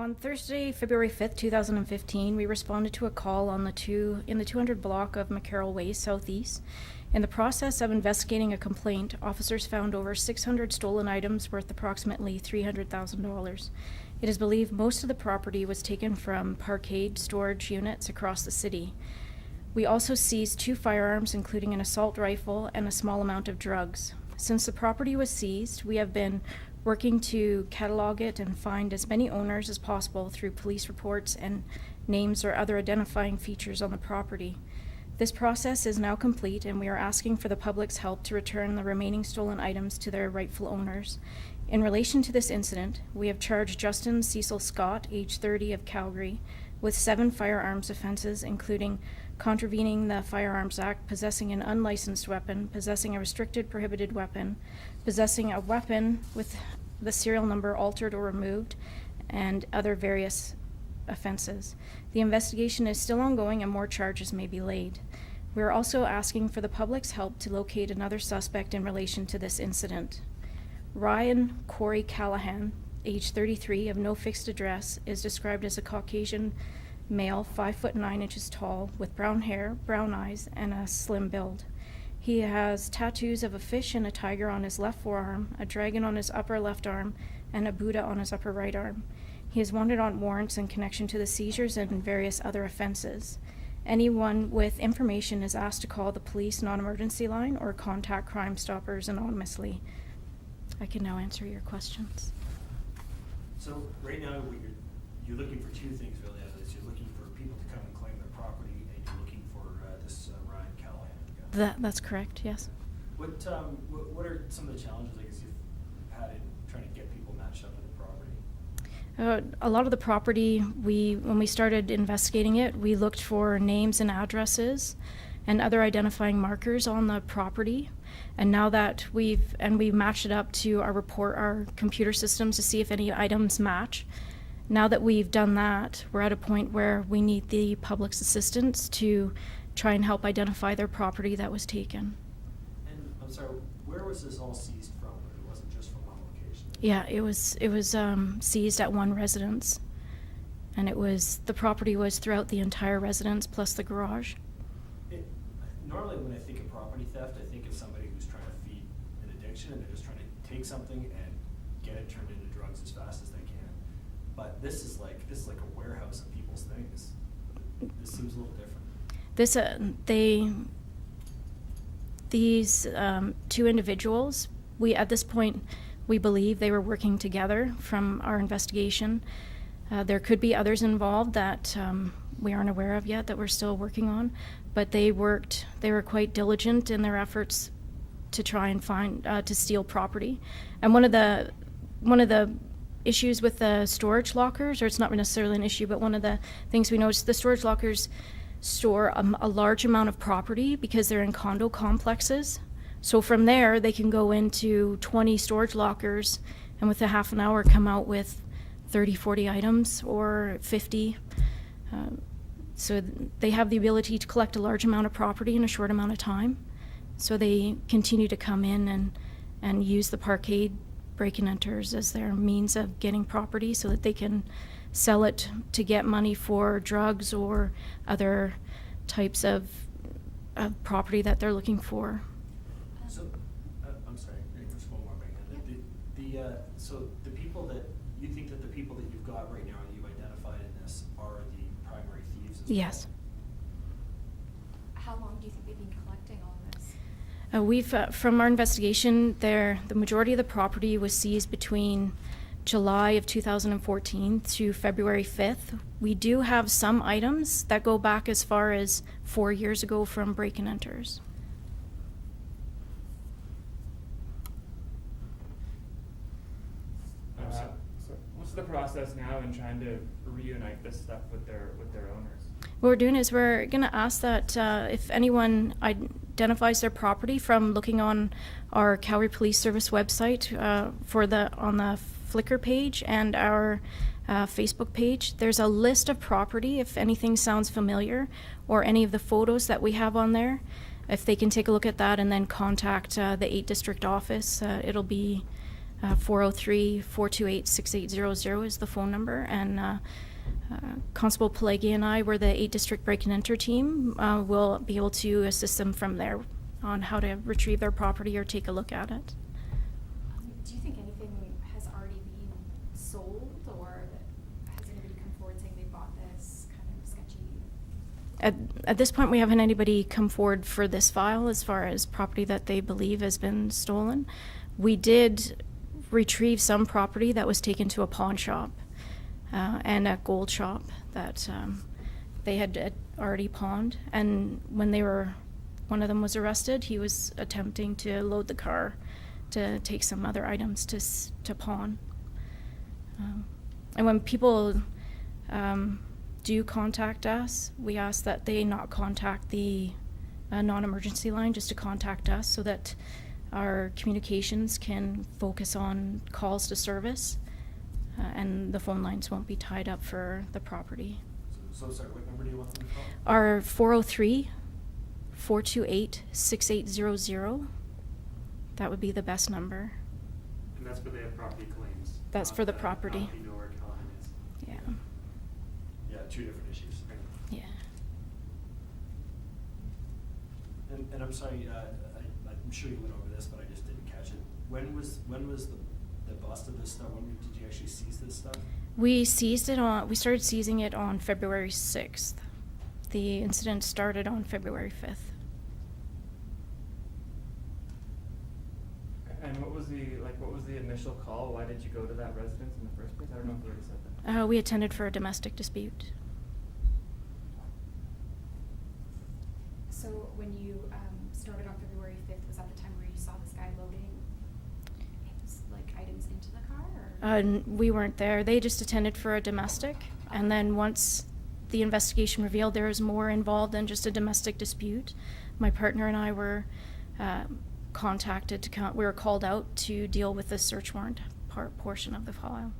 On Thursday, February 5th, 2015, we responded to a call on the 200 block of McKerrell Way S.E. In the process of investigating a complaint, officers found over 600 stolen items worth approximately $300,000. It is believed most of the property was taken from parkade storage units across the city. We also seized 2 firearms, including an assault rifle and a small amount of drugs. Since the property was seized, we have been working to catalogue it and find as many owners as possible through police reports and names or other identifying features on the property. This process is now complete, and we are asking for the public's help to return the remaining stolen items to their rightful owners. In relation to this incident, we have charged Justin Cecil Scott, age 30, of Calgary, with 7 firearms offenses, including contravening the Firearms Act, possessing an unlicensed weapon, possessing a restricted prohibited weapon, possessing a weapon with the serial number altered or removed, and other various offenses. The investigation is still ongoing and more charges may be laid. We are also asking for the public's help to locate another suspect in relation to this incident. Ryan Corey Callahan, age 33, of no fixed address, is described as a Caucasian male, 5'9" tall, with brown hair, brown eyes, and a slim build. He has tattoos of a fish and a tiger on his left forearm, a dragon on his upper left arm, and a Buddha on his upper right arm. He is wanted on warrants in connection to the seizures and various other offenses. Anyone with information is asked to call the police non-emergency line or contact Crime Stoppers anonymously. I can now answer your questions. So right now you're looking for 2 things really out of this. You're looking for people to come and claim their property, and you're looking for this Ryan Callahan guy. That's correct, yes. What are some of the challenges I guess you've had in trying to get people matched up with the property? A lot of the property, when we started investigating it, we looked for names and addresses and other identifying markers on the property. And now that we matched it up to our computer systems to see if any items match. Now that we've done that, we're at a point where we need the public's assistance to try and help identify their property that was taken. And I'm sorry, where was this all seized from? It wasn't just from one location? Yeah, it was seized at one residence, and the property was throughout the entire residence plus the garage. Normally when I think of property theft, I think of somebody who's trying to feed an addiction and they're just trying to take something and get it turned into drugs as fast as they can. But this is like a warehouse of people's things. This seems a little different. These 2 individuals, at this point, we believe they were working together from our investigation. There could be others involved that we aren't aware of yet, that we're still working on, but they were quite diligent in their efforts to try and to steal property. And one of the issues with the storage lockers, or it's not necessarily an issue, but one of the things we noticed, the storage lockers store a large amount of property because they're in condo complexes. So from there, they can go into 20 storage lockers and with a half an hour come out with 30, 40 items or 50. So they have the ability to collect a large amount of property in a short amount of time. So they continue to come in and use the parkade break-and enters as their means of getting property so that they can sell it to get money for drugs or other types of property that they're looking for. So, I'm sorry, just one more thing. So the people that you think that the people that you've got right now that you've identified in this are the primary thieves as well? Yes. How long do you think they've been collecting all this? We've, from our investigation, the majority of the property was seized between July of 2014 to February 5th. We do have some items that go back as far as 4 years ago from break-and enters. So what's the process now in trying to reunite this stuff with their owners? What we're doing is we're going to ask that if anyone identifies their property from looking on our Calgary Police Service website on the Flickr page and our Facebook page, there's a list of property if anything sounds familiar or any of the photos that we have on there. If they can take a look at that and then contact the 8 District office, it'll be 403-428-6800 is the phone number, and Constable Pelagi and I were the 8 District Break and Enter team. Will be able to assist them from there on how to retrieve their property or take a look at it. Do you think anything has already been sold, or has anybody come forward saying they bought this kind of sketchy? At this point, we haven't anybody come forward for this file as far as property that they believe has been stolen. We did retrieve some property that was taken to a pawn shop and a gold shop that they had already pawned. And when one of them was arrested, he was attempting to load the car to take some other items to pawn. And when people do contact us, we ask that they not contact the non-emergency line, just to contact us so that our communications can focus on calls to service, and the phone lines won't be tied up for the property. So sorry, what number do you want them to call? Our 403-428-6800. That would be the best number. And that's where they have property claims. That's not for the that- property. not you know where Callahan is. Yeah. Yeah, 2 different issues. Yeah. And I'm sorry, I'm sure you went over this, but I just didn't catch it. When was the bust of this stuff? When did you actually seize this stuff? We started seizing it on February 6th. The incident started on February 5th. And what was the initial call? Why did you go to that residence in the first place? I don't know if you already said that. We attended for a domestic dispute. So when you started on February 5th, was that the time where you saw this guy loading items into the car? Or? We weren't there. They just attended for a domestic, and then once the investigation revealed there was more involved than just a domestic dispute, my partner and I were contacted we were called out to deal with the search warrant portion of the file.